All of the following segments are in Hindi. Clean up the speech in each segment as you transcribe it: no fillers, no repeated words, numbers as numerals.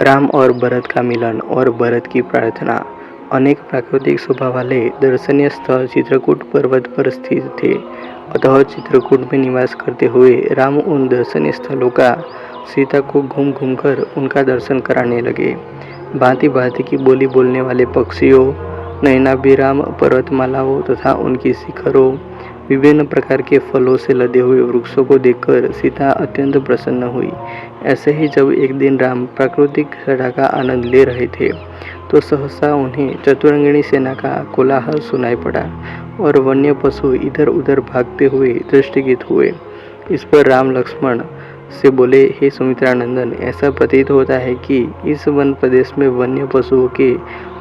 राम और भरत का मिलन और भरत की प्रार्थना। अनेक प्राकृतिक स्वभाव वाले दर्शनीय स्थल चित्रकूट पर्वत पर स्थित थे, अतः चित्रकूट में निवास करते हुए राम उन दर्शनीय स्थलों का सीता को घूम घूम कर उनका दर्शन कराने लगे। भांति भांति की बोली बोलने वाले पक्षियों, नयनाभिराम पर्वतमालाओं तथा उनकी शिखरों, विभिन्न प्रकार के फलों से लदे हुए वृक्षों को देखकर सीता अत्यंत प्रसन्न हुई। ऐसे ही जब एक दिन राम प्राकृतिक छटा का आनंद ले रहे थे, तो सहसा उन्हें चतुरंगिणी सेना का कोलाहल सुनाई पड़ा और वन्य पशु इधर उधर भागते हुए दृष्टिगत हुए। इस पर राम लक्ष्मण से बोले, हे सुमित्रानंदन, ऐसा प्रतीत होता है कि इस वन प्रदेश में वन्य पशुओं के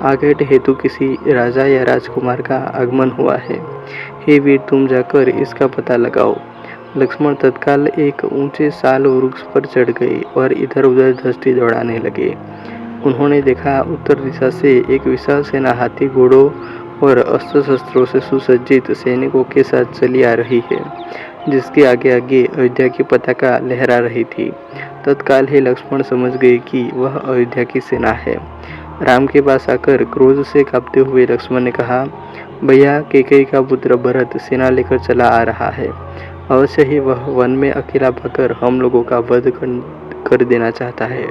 आघात हेतु किसी राजा या राजकुमार का आगमन हुआ है। हे वीर, तुम जाकर इसका पता लगाओ। लक्ष्मण तत्काल एक ऊंचे साल वृक्ष पर चढ़ गए और इधर उधर दृष्टि दौड़ाने लगे। उन्होंने देखा, उत्तर दिशा से एक विशाल सेना हाथी, घोड़ों और अस्त्र शस्त्रों से सुसज्जित सैनिकों के साथ चली आ रही है, जिसके आगे आगे अयोध्या की पताका लहरा रही थी। तत्काल ही लक्ष्मण समझ गए कि वह अयोध्या की सेना है। राम के पास आकर क्रोध से कांपते हुए लक्ष्मण ने कहा, भैया, कैकेयी का पुत्र भरत सेना लेकर चला आ रहा है। अवश्य ही वह वन में अकेला भागकर हम लोगों का वध कर देना चाहता है,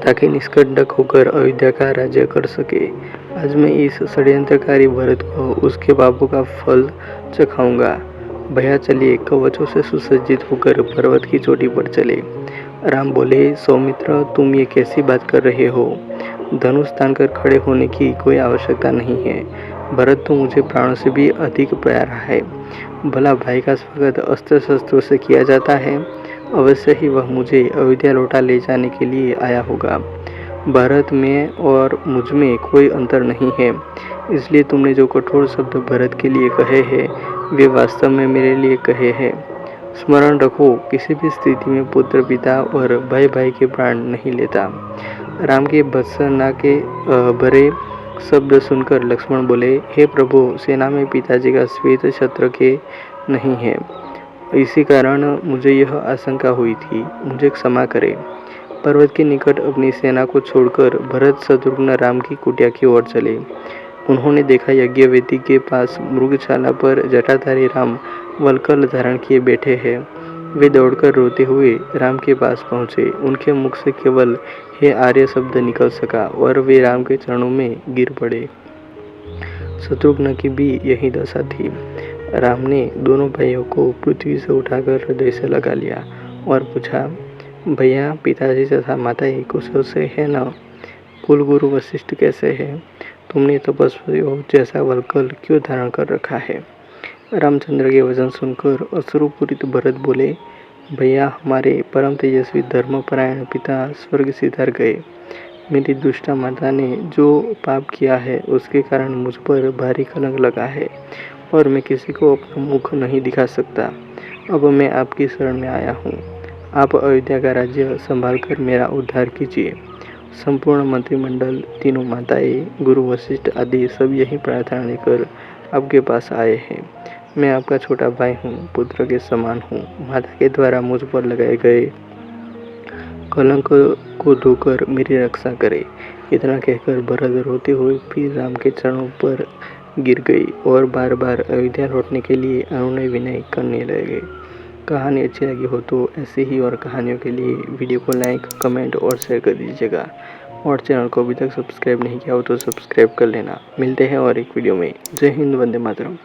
ताकि निष्कंटक होकर अयोध्या का राज्य कर सके। आज मैं इस षड्यंत्रकारी भरत को उसके पापों का फल चखाऊंगा। भैया चलिए, कवचों से सुसज्जित होकर पर्वत की चोटी पर चले। राम बोले, सौमित्र, तुम ये कैसी बात कर रहे हो? धनुष तानकर खड़े होने की कोई आवश्यकता नहीं है। भरत तो मुझे प्राणों से भी अधिक प्यारा है। भला भाई का स्वागत अस्त्र शस्त्रों से किया जाता है? अवश्य ही वह मुझे अयोध्या लौटा ले जाने के लिए आया होगा। भरत में और मुझ में कोई अंतर नहीं है, इसलिए तुमने जो कठोर शब्द भरत के लिए कहे हैं, वे वास्तव में मेरे लिए कहे हैं। स्मरण रखो, किसी भी स्थिति में पुत्र पिता और भाई भाई के प्राण नहीं लेता। राम के भत्सना के भरे शब्द सुनकर लक्ष्मण बोले, हे प्रभु, सेना में पिताजी का श्वेत छत्र के नहीं है, इसी कारण मुझे यह आशंका हुई थी। मुझे क्षमा करें। पर्वत के निकट अपनी सेना को छोड़कर भरत शत्रुघ्न राम की कुटिया की ओर चले। उन्होंने देखा, यज्ञवेदी के पास मृगशाला पर जटाधारी राम वल्कल धारण किए बैठे हैं। वे दौड़कर रोते हुए राम के पास पहुँचे। उनके मुख से केवल हे आर्य शब्द निकल सका और वे राम के चरणों में गिर पड़े। शत्रुघ्न की भी यही दशा थी। राम ने दोनों भाइयों को पृथ्वी से उठाकर हृदय से लगा लिया और पूछा, भैया, पिताजी तथा माताजी कुशल से है न? कुलगुरु वशिष्ठ कैसे है? तुमने तपस्वियों जैसा वल्कल क्यों धारण कर रखा है? रामचंद्र के वचन सुनकर अश्रुपूरित भरत बोले, भैया, हमारे परम तेजस्वी धर्मपरायण पिता स्वर्ग सिधार गए। मेरी दुष्टा माता ने जो पाप किया है, उसके कारण मुझ पर भारी कलंक लगा है और मैं किसी को अपना मुख नहीं दिखा सकता। अब मैं आपकी शरण में आया हूँ। आप अयोध्या का राज्य संभाल कर मेरा उद्धार कीजिए। संपूर्ण मंत्रिमंडल, तीनों माताएं, गुरु वशिष्ठ आदि सब यही प्रार्थना लेकर आपके पास आए हैं। मैं आपका छोटा भाई हूँ, पुत्र के समान हूँ। माता के द्वारा मुझ पर लगाए गए कलंक को धोकर मेरी रक्षा करे। इतना कहकर भरत रोते हुए फिर राम के चरणों पर गिर गई और बार बार अयोध्या लौटने के लिए अनुनय विनय करने लगे। कहानी अच्छी लगी हो तो ऐसे ही और कहानियों के लिए वीडियो को लाइक, कमेंट और शेयर कर दीजिएगा। और चैनल को अभी तक सब्सक्राइब नहीं किया हो तो सब्सक्राइब कर लेना। मिलते हैं और एक वीडियो में। जय हिंद, वंदे मातरम।